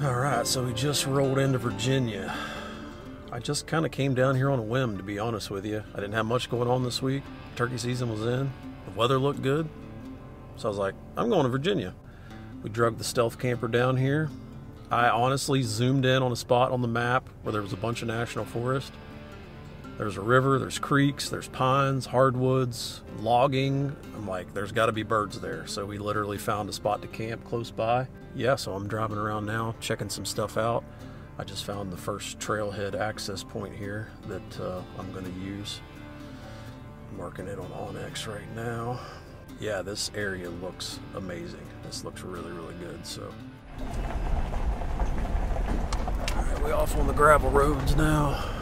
Alright, so we just rolled into Virginia. I just kind of came down here on a whim, to be honest with you. I didn't have much going on this week. Turkey season was in. The weather looked good. So I was like, I'm going to Virginia. We drug the stealth camper down here. I honestly zoomed in on a spot on the map where there was a bunch of national forest. There's a river, there's creeks, there's pines, hardwoods, logging. I'm like, there's got to be birds there. So we literally found a spot to camp close by. Yeah, so I'm driving around now, checking some stuff out. I just found the first trailhead access point here that I'm going to use. I'm marking it on onX right now. Yeah, this area looks amazing. This looks really, really good. So, all right, we off on the gravel roads now.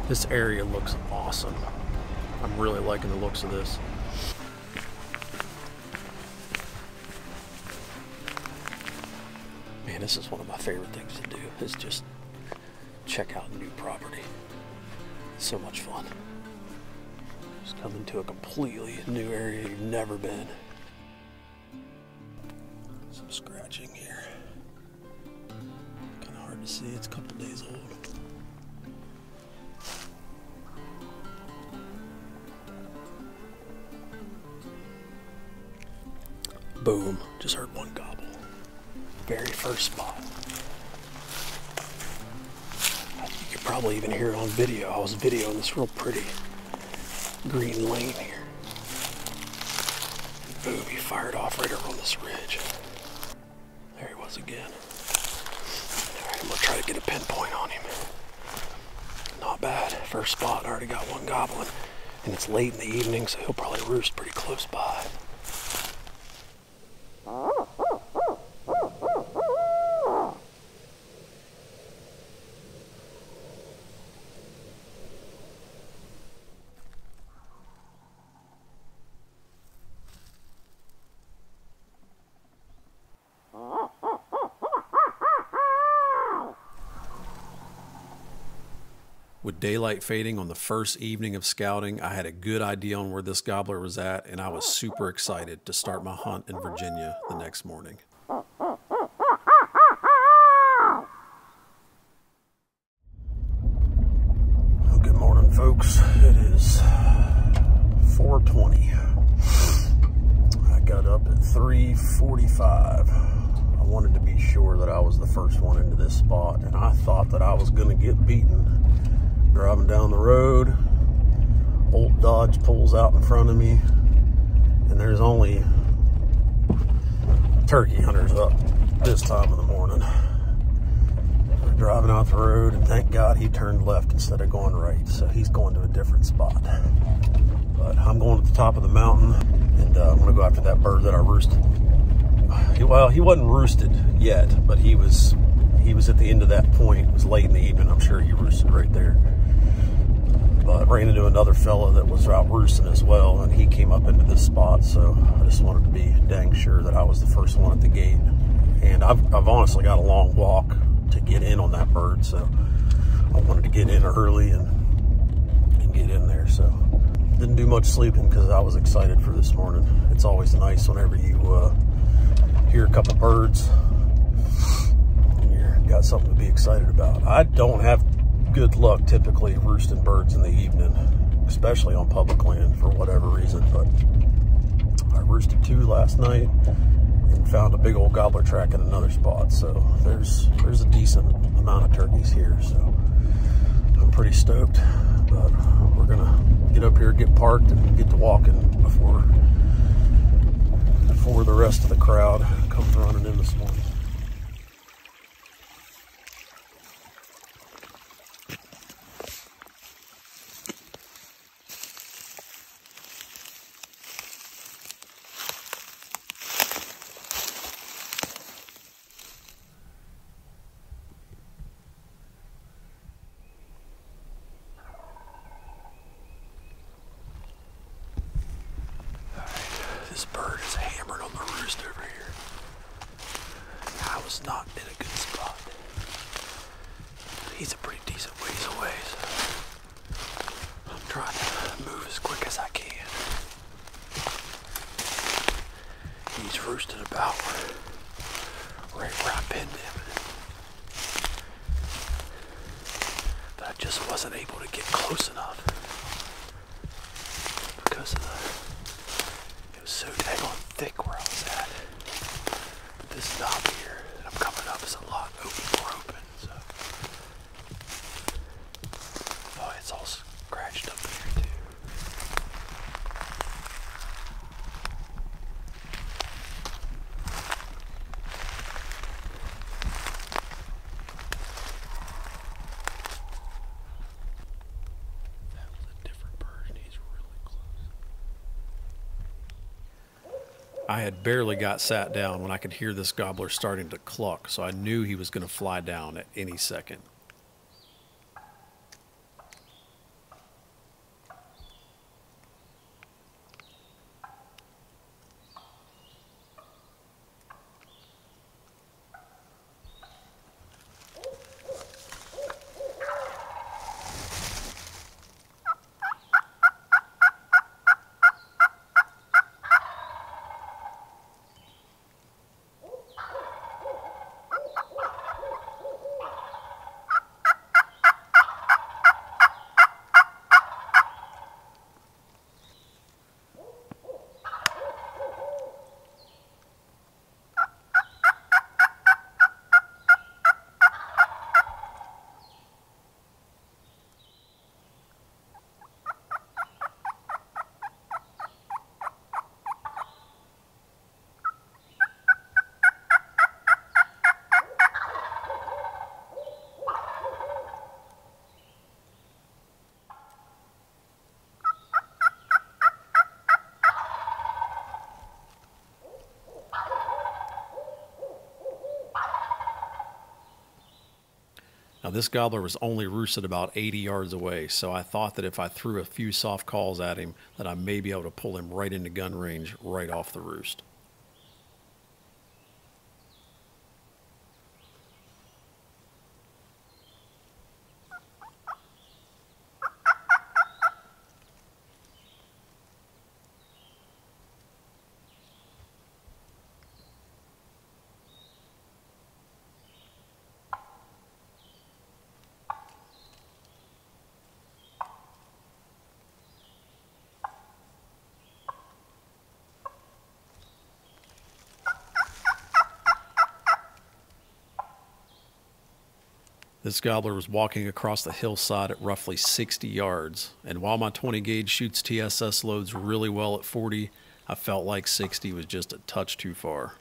This area looks awesome. I'm really liking the looks of this. Man, this is one of my favorite things to do, is just check out new property. It's so much fun. Just come into a completely new area you've never been. Some scratching here. Kind of hard to see, it's a couple days old. Boom, just heard one gobble. Very first spot. You could probably even hear it on video. I was videoing this real pretty green lane here. Boom, he fired off right over on this ridge. There he was again. Alright, I'm gonna try to get a pinpoint on him. Not bad. First spot, I already got one gobbling. And it's late in the evening, so he'll probably roost pretty close by. With daylight fading on the first evening of scouting, I had a good idea on where this gobbler was at, and I was super excited to start my hunt in Virginia the next morning. Well, good morning, folks. It is 4:20. I got up at 3:45. I wanted to be sure that I was the first one into this spot, and I thought that I was going to get beaten. Driving down the road, old Dodge pulls out in front of me, and there's only turkey hunters up this time of the morning. We're driving out the road, and thank God he turned left instead of going right, so he's going to a different spot. But I'm going to the top of the mountain, and I'm going to go after that bird that I roosted. Well, he wasn't roosted yet, but he was at the end of that point. It was late in the evening. I'm sure he roosted right there. But ran into another fella that was out roosting as well, and he came up into this spot, so I just wanted to be dang sure that I was the first one at the gate. And I've honestly got a long walk to get in on that bird, so I wanted to get in early and get in there. So didn't do much sleeping because I was excited for this morning. It's always nice whenever you hear a couple birds and you've got something to be excited about. I don't have good luck typically roosting birds in the evening, especially on public land for whatever reason, but I roosted 2 last night and found a big old gobbler track in another spot. So there's a decent amount of turkeys here, so I'm pretty stoked. But we're gonna get up here, get parked, and get to walking before the rest of the crowd comes running in this morning. This bird is hammered on the roost over here. I was not in a good spot. He's a pretty decent ways away, so I'm trying to move as quick as I can. He's roosted about right where I pinned him. just wasn't able to get close enough because of it was so daggone thick where I was at. This knob here that I'm coming up is a lot more open, so oh, it's all scratched up here too. That was a different bird, and he's really close. I had barely got sat down when I could hear this gobbler starting to cluck, so I knew he was going to fly down at any second. Now, this gobbler was only roosted about 80 yards away, so I thought that if I threw a few soft calls at him, that I may be able to pull him right into gun range right off the roost. This gobbler was walking across the hillside at roughly 60 yards, and while my 20 gauge shoots TSS loads really well at 40, I felt like 60 was just a touch too far.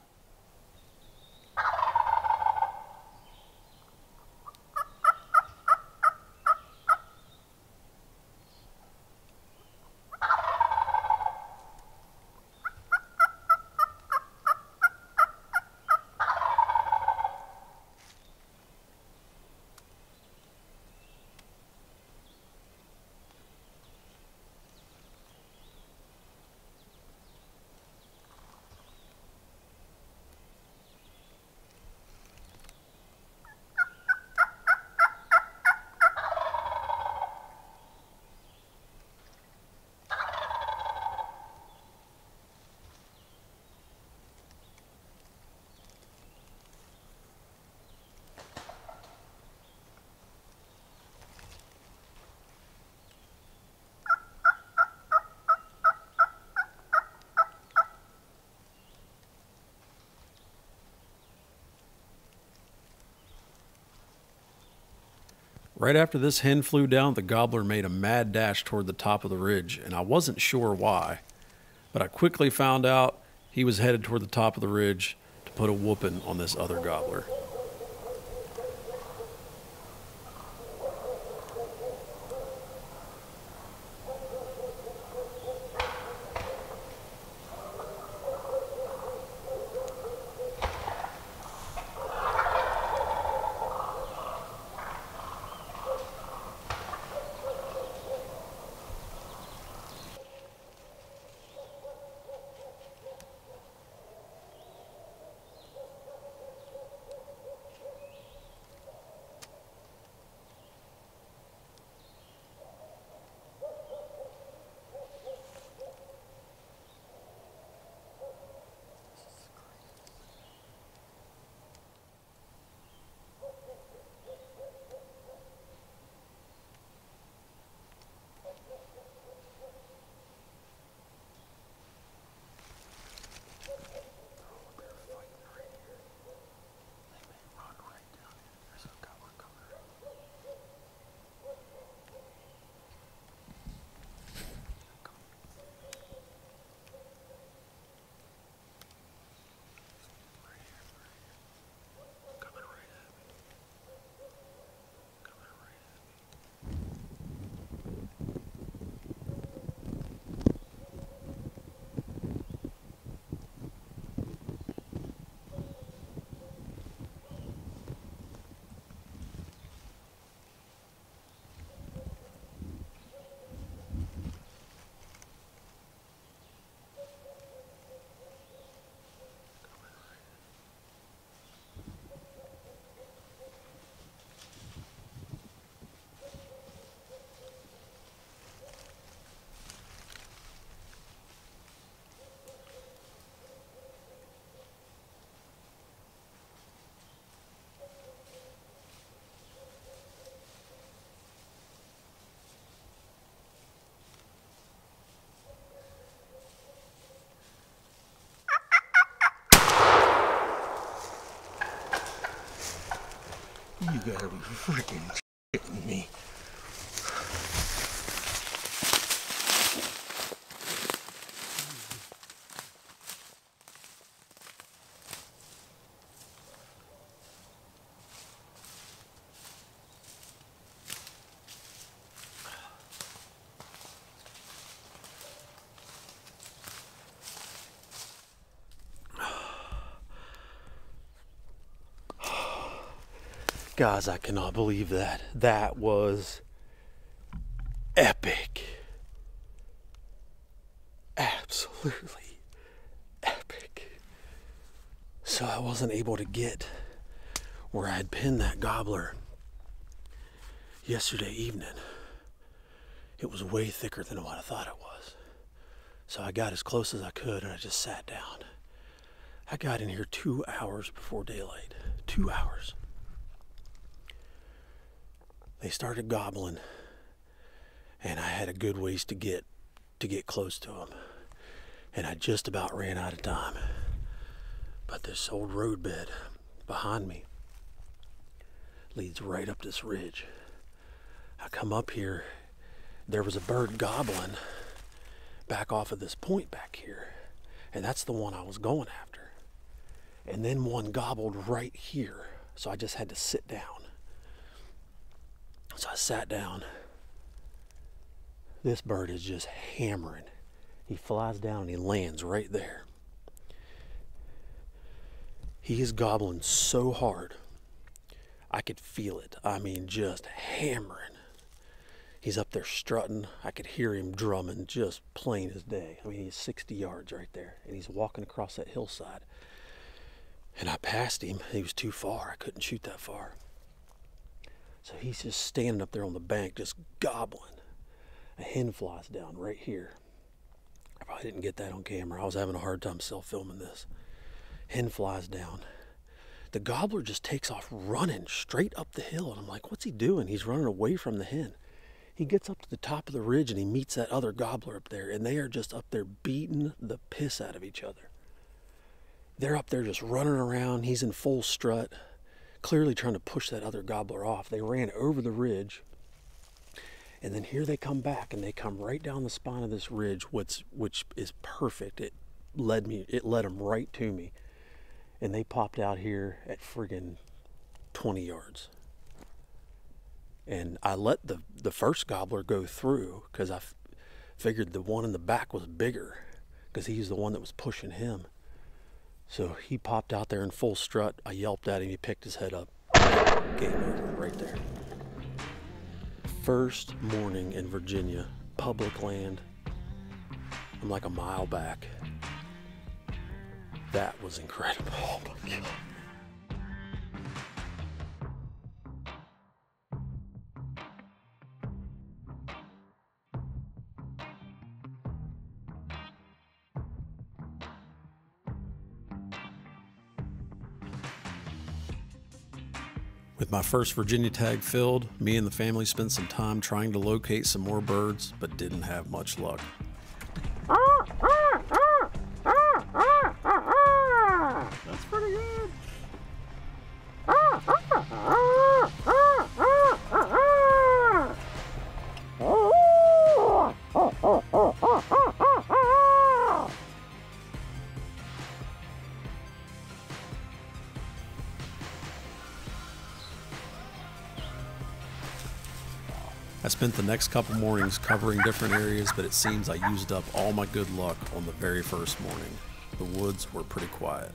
Right after this hen flew down, the gobbler made a mad dash toward the top of the ridge, and I wasn't sure why. But I quickly found out he was headed toward the top of the ridge to put a whooping on this other gobbler. You gotta be freaking shitting me. Guys, I cannot believe that. That was epic. Absolutely epic. So I wasn't able to get where I had pinned that gobbler yesterday evening. It was way thicker than what I thought it was. So I got as close as I could and I just sat down. I got in here 2 hours before daylight. 2 hours. They started gobbling, and I had a good ways to get close to them, and I just about ran out of time. But this old roadbed behind me leads right up this ridge. I come up here, there was a bird gobbling back off of this point back here, and that's the one I was going after. And then one gobbled right here, so I just had to sit down. So I sat down. This bird is just hammering. He flies down and he lands right there. He is gobbling so hard, I could feel it. I mean, just hammering. He's up there strutting. I could hear him drumming just plain as day. I mean, he's 60 yards right there, and he's walking across that hillside. And I passed him. He was too far. I couldn't shoot that far. So he's just standing up there on the bank, just gobbling. A hen flies down right here. I probably didn't get that on camera. I was having a hard time self-filming this. Hen flies down. The gobbler just takes off running straight up the hill. And I'm like, what's he doing? He's running away from the hen. He gets up to the top of the ridge and he meets that other gobbler up there. And they are just up there beating the piss out of each other. They're up there just running around. He's in full strut, clearly trying to push that other gobbler off. They ran over the ridge, and then here they come back, and they come right down the spine of this ridge, which is perfect. It led them right to me, and they popped out here at friggin' 20 yards. And I let the first gobbler go through because I figured the one in the back was bigger because he's the one that was pushing him. So he popped out there in full strut. I yelped at him. He picked his head up. Game over right there. First morning in Virginia, public land. I'm like a mile back. That was incredible. Oh my God. With my first Virginia tag filled, me and the family spent some time trying to locate some more birds, but didn't have much luck. That's pretty good. I spent the next couple mornings covering different areas, but it seems I used up all my good luck on the very first morning. The woods were pretty quiet.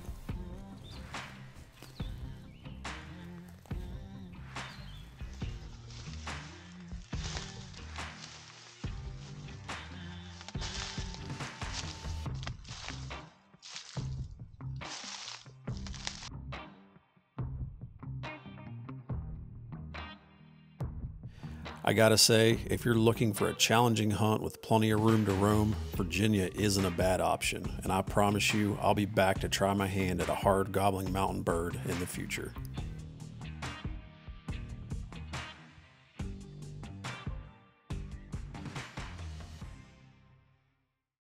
I gotta say, if you're looking for a challenging hunt with plenty of room to roam, Virginia isn't a bad option, and I promise you I'll be back to try my hand at a hard gobbling mountain bird in the future.